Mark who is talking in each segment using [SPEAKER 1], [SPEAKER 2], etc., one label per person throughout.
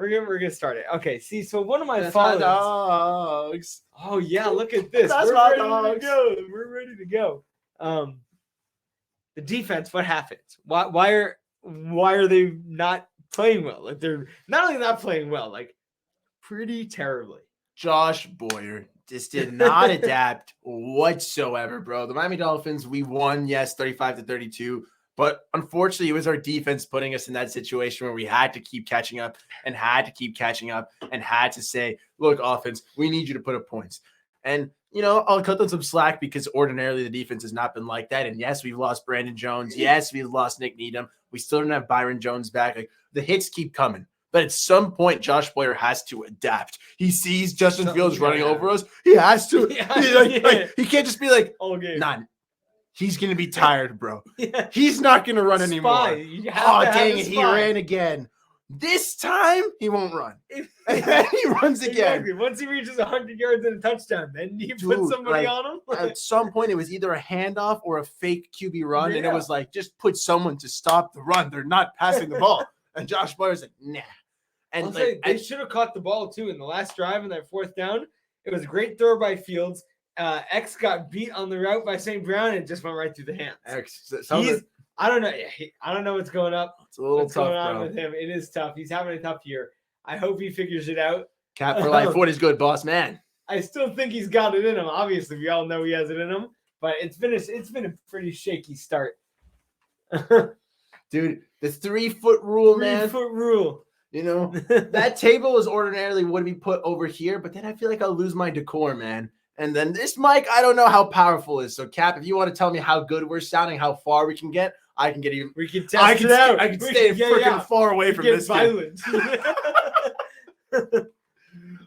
[SPEAKER 1] We're gonna start it. Okay, see, so one of my
[SPEAKER 2] That's my
[SPEAKER 1] follows.
[SPEAKER 2] dogs.
[SPEAKER 1] Oh yeah, look at this.
[SPEAKER 2] That's
[SPEAKER 1] We're
[SPEAKER 2] my
[SPEAKER 1] ready
[SPEAKER 2] dogs.
[SPEAKER 1] to go. We're ready to go. The defense. What happens? Why are they not playing well? Like they're not only not playing well, like pretty terribly.
[SPEAKER 2] Josh Boyer just did not adapt whatsoever, bro. The Miami Dolphins, we won, yes, 35-32. But unfortunately, it was our defense putting us in that situation where we had to keep catching up and had to keep catching up and had to say, look, offense, we need you to put up points. And, you know, I'll cut them some slack because ordinarily the defense has not been like that. And yes, we've lost Brandon Jones. Yes, we've lost Nick Needham. We still don't have Byron Jones back. Like the hits keep coming. But at some point, Josh Boyer has to adapt. He sees Justin Fields running over us. He has to. He can't just be like, nah, he's going to be tired, bro. He's not going to run anymore. Oh, dang it. He ran again. This time, he won't run. And then he runs again.
[SPEAKER 1] Exactly. Once he reaches 100 yards and a touchdown, then you put somebody on him.
[SPEAKER 2] At some point, it was either a handoff or a fake QB run. And it was like, just put someone to stop the run. They're not passing the ball. And Josh Boyer's like, nah. And
[SPEAKER 1] they should have caught the ball, too, in the last drive in that fourth down. It was a great throw by Fields. X got beat on the route by St. Brown and just went right through the hands. I don't know. I don't know what's going up.
[SPEAKER 2] It's a little
[SPEAKER 1] what's
[SPEAKER 2] tough,
[SPEAKER 1] going on
[SPEAKER 2] bro.
[SPEAKER 1] with him. It is tough. He's having a tough year. I hope he figures it out.
[SPEAKER 2] Cap for life. What is good, boss man?
[SPEAKER 1] I still think he's got it in him. Obviously, we all know he has it in him. But it's been a pretty shaky start.
[SPEAKER 2] Dude, the 3-foot rule, man.
[SPEAKER 1] 3-foot rule.
[SPEAKER 2] You know, that table is ordinarily would be put over here, but then I feel like I'll lose my decor, man. And then this mic, I don't know how powerful it is. So, Cap, if you want to tell me how good we're sounding, how far we can get, I can get even.
[SPEAKER 1] We can test it out.
[SPEAKER 2] I can stay freaking far away from this.
[SPEAKER 1] Violent.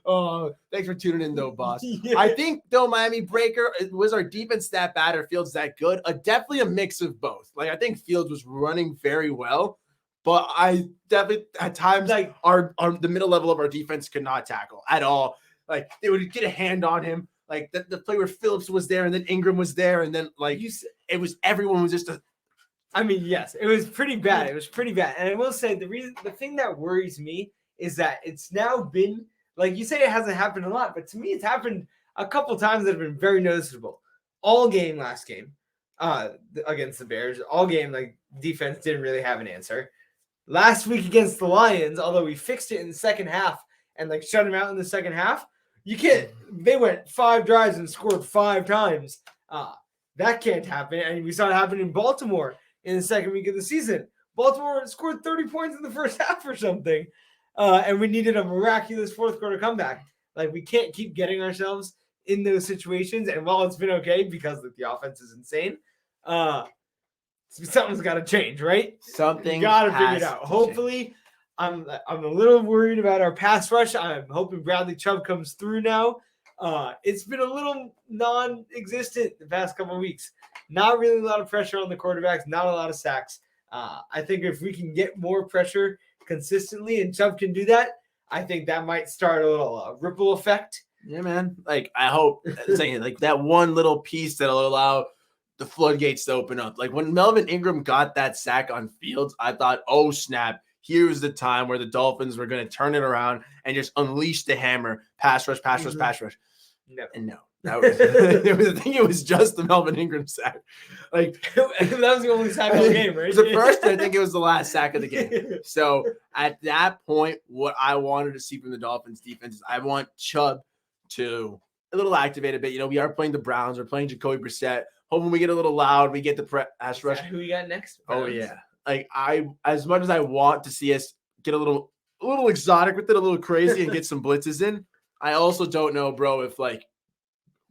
[SPEAKER 2] Oh, thanks for tuning in, though, boss.
[SPEAKER 1] Yeah.
[SPEAKER 2] I think, though, Miami Breaker, was our defense that bad or Fields that good? Definitely a mix of both. Like, I think Fields was running very well. But I definitely at times like our the middle level of our defense could not tackle at all. Like they would get a hand on him. Like the play where Phillips was there and then Ingram was there and then it was everyone was just a.
[SPEAKER 1] I mean, yes, it was pretty bad. It was pretty bad. And I will say the thing that worries me is that it's now been like you say it hasn't happened a lot, but to me it's happened a couple times that have been very noticeable. All game last game, against the Bears, all game like defense didn't really have an answer. Last week against the Lions, although we fixed it in the second half and like shut them out in the second half, you can't. They went 5 drives and scored 5 times. That can't happen. And we saw it happen in Baltimore in the second week of the season. Baltimore scored 30 points in the first half or something, and we needed a miraculous fourth quarter comeback. Like we can't keep getting ourselves in those situations. And while it's been okay because the offense is insane, something's got to change, right?
[SPEAKER 2] Something
[SPEAKER 1] got to figure it out. Hopefully, I'm a little worried about our pass rush. I'm hoping Bradley Chubb comes through now. It's been a little non-existent the past couple of weeks. Not really a lot of pressure on the quarterbacks. Not a lot of sacks. I think if we can get more pressure consistently and Chubb can do that, I think that might start a little ripple effect.
[SPEAKER 2] Yeah, man. Like I hope like that one little piece that'll allow the floodgates to open up. Like when Melvin Ingram got that sack on Fields, I thought, oh snap, here's the time where the Dolphins were going to turn it around and just unleash the hammer, pass rush.
[SPEAKER 1] No.
[SPEAKER 2] And no, that was I think it was just the Melvin Ingram sack. Like
[SPEAKER 1] that was the only sack of the game, right?
[SPEAKER 2] It was the first, and I think it was the last sack of the game. So at that point, what I wanted to see from the Dolphins defense is I want Chubb to a little activate a bit. You know, we are playing the Browns, we're playing Jacoby Brissett. Hoping we get a little loud, we get the pass rush.
[SPEAKER 1] Who we got next?
[SPEAKER 2] Oh yeah, like as much as I want to see us get a little exotic with it, a little crazy, and get some blitzes in, I also don't know, bro, if like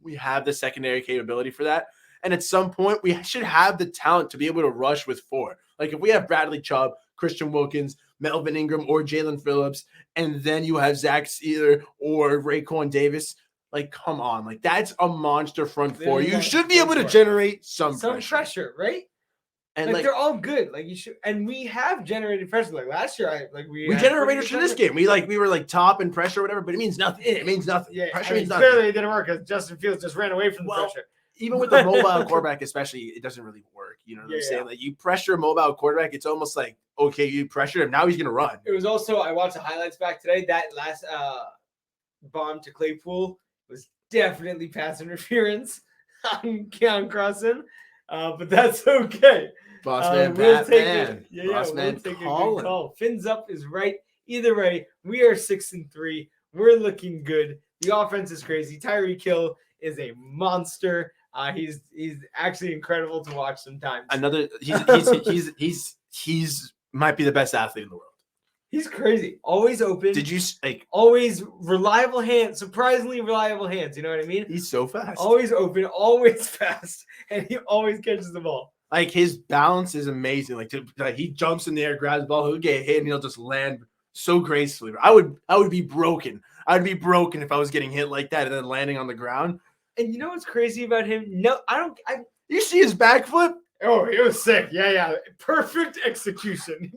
[SPEAKER 2] we have the secondary capability for that. And at some point, we should have the talent to be able to rush with 4. Like if we have Bradley Chubb, Christian Wilkins, Melvin Ingram, or Jalen Phillips, and then you have Zach Sealer or Raekwon Davis. Like, come on. Like, that's a monster front 4. You should be able to generate some
[SPEAKER 1] pressure, right?
[SPEAKER 2] And
[SPEAKER 1] like they're all good. Like you should, and we have generated pressure. Like last year, we
[SPEAKER 2] generated pressure this game. We were top in pressure or whatever, but it means nothing. It means nothing.
[SPEAKER 1] Yeah,
[SPEAKER 2] pressure means nothing.
[SPEAKER 1] Clearly, it didn't work because Justin Fields just ran away from the pressure.
[SPEAKER 2] even with the mobile quarterback, especially, it doesn't really work. You know what I'm saying?
[SPEAKER 1] Yeah.
[SPEAKER 2] Like you pressure a mobile quarterback, it's almost like, okay, you pressure him. Now he's going to run.
[SPEAKER 1] It was also, I watched the highlights back today. That last bomb to Claypool was definitely pass interference on Keon Crossan. But that's okay.
[SPEAKER 2] Boss man,
[SPEAKER 1] We'll take
[SPEAKER 2] Batman.
[SPEAKER 1] it. Yeah,
[SPEAKER 2] Boss man,
[SPEAKER 1] we'll take a
[SPEAKER 2] calling.
[SPEAKER 1] good call. Fins up is right. Either way, we are 6-3. We're looking good. The offense is crazy. Tyreek Hill is a monster. He's actually incredible to watch sometimes.
[SPEAKER 2] Another he's might be the best athlete in the world.
[SPEAKER 1] He's crazy. Always open.
[SPEAKER 2] Did you like?
[SPEAKER 1] Always reliable hands. Surprisingly reliable hands. You know what I mean?
[SPEAKER 2] He's so fast.
[SPEAKER 1] Always open. Always fast, and he always catches the ball.
[SPEAKER 2] Like his balance is amazing. Like he jumps in the air, grabs the ball, he'll get hit, and he'll just land so gracefully. I would be broken. I'd be broken if I was getting hit like that and then landing on the ground.
[SPEAKER 1] And you know what's crazy about him? No, I don't.
[SPEAKER 2] You see his backflip?
[SPEAKER 1] Oh, he was sick. Yeah. Perfect execution.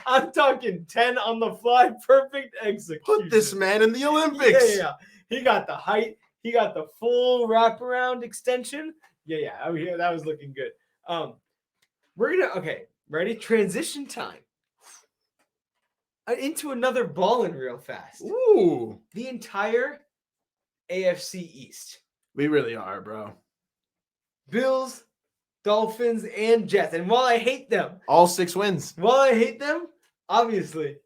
[SPEAKER 1] I'm talking 10 on the fly. Perfect execution.
[SPEAKER 2] Put this man in the Olympics.
[SPEAKER 1] Yeah. He got the height. He got the full wraparound extension. Yeah. I mean, that was looking good. Okay, ready? Transition time. Into another ballin' real fast.
[SPEAKER 2] Ooh.
[SPEAKER 1] The entire AFC East.
[SPEAKER 2] We really are, bro.
[SPEAKER 1] Bills, Dolphins, and Jets. And while I hate them,
[SPEAKER 2] all 6 wins.
[SPEAKER 1] Obviously,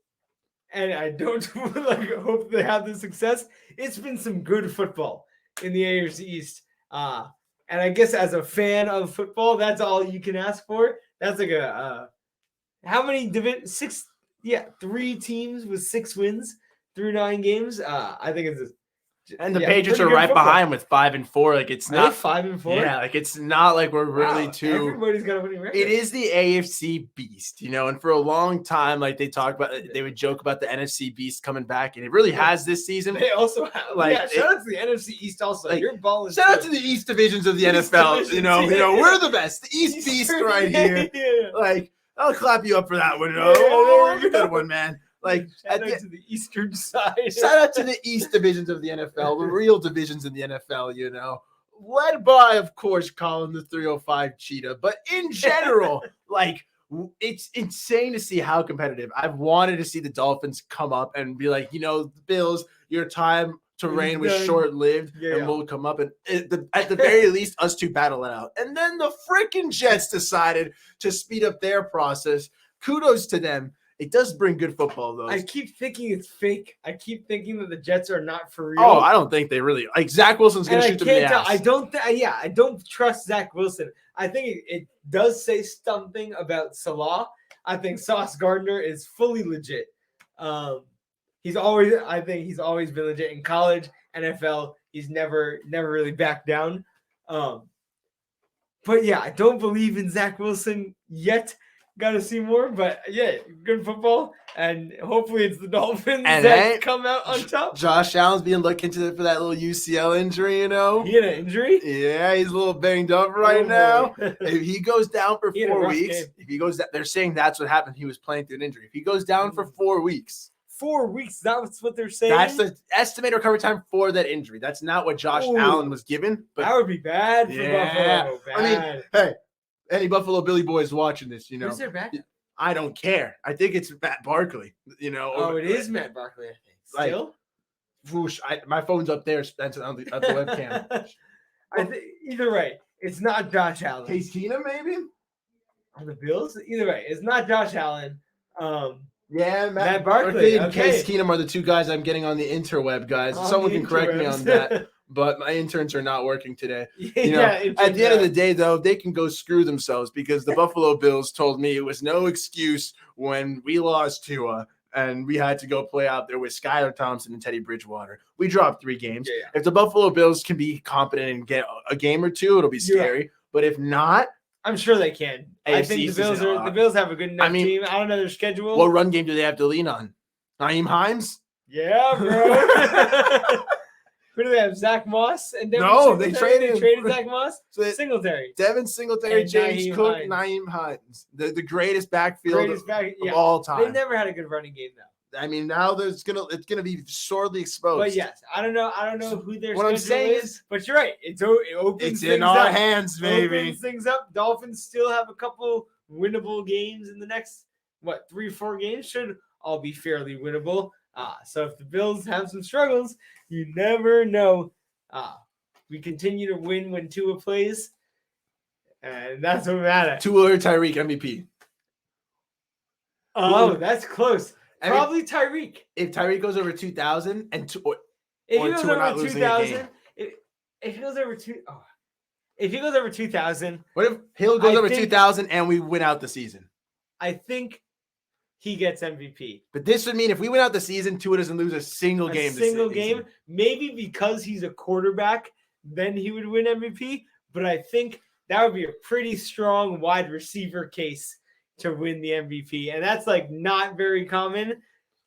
[SPEAKER 1] and I don't hope they have the success, it's been some good football in the AFC East. And I guess as a fan of football, that's all you can ask for. That's like how many 6? Yeah, 3 teams with 6 wins through 9 games. I think it's
[SPEAKER 2] and the Patriots are right behind with 5-4. Like it's not
[SPEAKER 1] 5-4.
[SPEAKER 2] Yeah, like it's not like we're really too.
[SPEAKER 1] Everybody's got a winning record.
[SPEAKER 2] It is the AFC beast, you know. And for a long time, like they would joke about the NFC beast coming back, and it really has this season.
[SPEAKER 1] They also have, shout out to the NFC East. Also, your ball is
[SPEAKER 2] shout out to the East divisions of the NFL. You know, we're the best. The East beast right here.
[SPEAKER 1] Yeah.
[SPEAKER 2] Like I'll clap you up for that one. Oh, good one, man. Like
[SPEAKER 1] shout out to the eastern side.
[SPEAKER 2] Shout out to the East divisions of the NFL, the real divisions in the NFL, you know. Led by, of course, Colin the 305 Cheetah. But in general, it's insane to see how competitive. I've wanted to see the Dolphins come up and be like, the Bills, your time to reign was short-lived, and we'll come up and at the very least, us two battle it out. And then the freaking Jets decided to speed up their process. Kudos to them. It does bring good football, though.
[SPEAKER 1] I keep thinking it's fake. I keep thinking that the Jets are not for real.
[SPEAKER 2] Oh, I don't think they really. Like Zach Wilson's going to shoot them in the ass.
[SPEAKER 1] I don't trust Zach Wilson. I think it does say something about Salah. I think Sauce Gardner is fully legit. He's always been legit in college, NFL. He's never really backed down. But yeah, I don't believe in Zach Wilson yet. Got to see more, but yeah, good football, and hopefully it's the Dolphins that come out on top.
[SPEAKER 2] Josh Allen's being looked into for that little UCL injury, you know.
[SPEAKER 1] He had an injury?
[SPEAKER 2] Yeah, he's a little banged up right now. If he goes down for 4 weeks, they're saying that's what happened. He was playing through an injury. If he goes down for 4 weeks.
[SPEAKER 1] 4 weeks, that's what they're saying?
[SPEAKER 2] That's the estimated recovery time for that injury. That's not what Josh Allen was given. But
[SPEAKER 1] that would be bad for Buffalo. Bad.
[SPEAKER 2] I mean, hey. Any Buffalo Billy boys watching this, you know.
[SPEAKER 1] Who's their backup?
[SPEAKER 2] I don't care. I think it's Matt Barkley, you know.
[SPEAKER 1] Oh, it is Matt Barkley, I think. Still?
[SPEAKER 2] Whoosh, my phone's up there. That's on the webcam.
[SPEAKER 1] Either way, it's not Josh Allen.
[SPEAKER 2] Case Keenum, maybe?
[SPEAKER 1] On the Bills? Either way, it's not Josh Allen.
[SPEAKER 2] Yeah,
[SPEAKER 1] Matt Barkley
[SPEAKER 2] and Case Keenum are the 2 guys I'm getting on the interweb, guys. Someone can correct me on that. But my interns are not working today. At the end of the day, though, they can go screw themselves because the Buffalo Bills told me it was no excuse when we lost Tua and we had to go play out there with Skylar Thompson and Teddy Bridgewater. We dropped 3 games.
[SPEAKER 1] Yeah.
[SPEAKER 2] If the Buffalo Bills can be competent and get a game or 2, it'll be scary. Yeah. But if not,
[SPEAKER 1] I'm sure they can. I think the Bills have a good enough team. I don't know their schedule.
[SPEAKER 2] What run game do they have to lean on? Naeem Hines?
[SPEAKER 1] Yeah, bro. Who do they have? Zach Moss and Devin
[SPEAKER 2] they traded
[SPEAKER 1] Zach Moss. Singletary.
[SPEAKER 2] Devin Singletary, and James Cook, Naeem Hines. The greatest backfield of all time.
[SPEAKER 1] They never had a good running game though.
[SPEAKER 2] I mean, now it's gonna be sorely exposed.
[SPEAKER 1] But yes, I don't know who their
[SPEAKER 2] What I'm
[SPEAKER 1] schedule
[SPEAKER 2] saying
[SPEAKER 1] is, but you're right. It opens
[SPEAKER 2] it's
[SPEAKER 1] things
[SPEAKER 2] in our
[SPEAKER 1] up.
[SPEAKER 2] hands, baby.
[SPEAKER 1] Opens things up. Dolphins still have a couple winnable games in the next 3-4 games. Should all be fairly winnable. So if the Bills have some struggles, you never know. We continue to win when Tua plays, and that's what matters.
[SPEAKER 2] Tua or Tyreek MVP.
[SPEAKER 1] Oh, that's close. Probably Tyreek.
[SPEAKER 2] If Tyreek goes over 2,000 and
[SPEAKER 1] if he goes over 2,000, if he goes over if he goes over 2,000,
[SPEAKER 2] what if Hill goes over 2,000 and we win out the season?
[SPEAKER 1] I think he gets MVP.
[SPEAKER 2] But this would mean if we win out the season, Tua doesn't lose a single game.
[SPEAKER 1] Maybe because he's a quarterback, then he would win MVP. But I think that would be a pretty strong wide receiver case to win the MVP, and that's like not very common.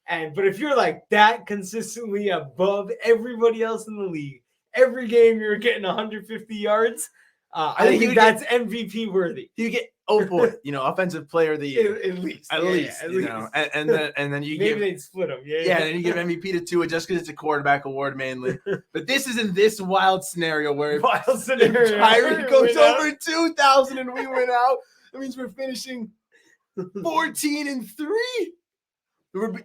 [SPEAKER 1] But if you're like that consistently above everybody else in the league, every game you're getting 150 yards, I think that's MVP worthy.
[SPEAKER 2] You get offensive player of the year
[SPEAKER 1] at least,
[SPEAKER 2] and then you
[SPEAKER 1] they'd split them.
[SPEAKER 2] Then you give MVP to Tua just because it's a quarterback award mainly. But this is in this wild scenario where Tyreek goes over 2,000 and we win out. That means we're finishing 14-3.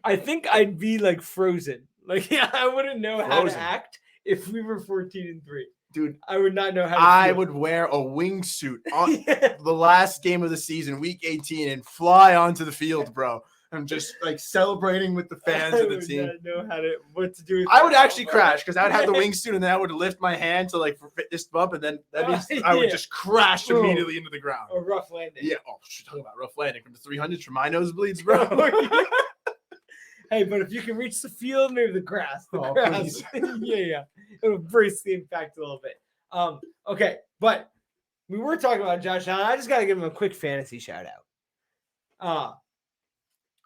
[SPEAKER 1] I think I'd be like frozen. Like, I wouldn't know how to act if we were 14-3.
[SPEAKER 2] Dude,
[SPEAKER 1] I would not know how to
[SPEAKER 2] I would wear a wingsuit on the last game of the season, week 18, and fly onto the field, bro. I'm just like celebrating with the fans of the team.
[SPEAKER 1] I would not know what to do.
[SPEAKER 2] I would actually crash because I would have the wingsuit and then I would lift my hand to for fitness bump, and then that means I would just crash immediately into the ground.
[SPEAKER 1] A rough landing.
[SPEAKER 2] Yeah. Oh, talking about rough landing from the 300s from my nosebleeds, bro.
[SPEAKER 1] Hey, but if you can reach the field, maybe the grass.
[SPEAKER 2] Please.
[SPEAKER 1] yeah. It'll brace the impact a little bit. Okay, but we were talking about Josh Allen. I just got to give him a quick fantasy shout out.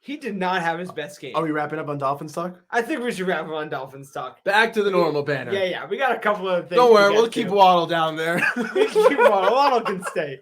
[SPEAKER 1] He did not have his best game.
[SPEAKER 2] Are we wrapping up on Dolphins talk?
[SPEAKER 1] I think we should wrap up on Dolphins talk.
[SPEAKER 2] Back to the normal banner.
[SPEAKER 1] Yeah. We got a couple of things.
[SPEAKER 2] Don't worry, we'll keep Waddle down there.
[SPEAKER 1] Waddle can stay.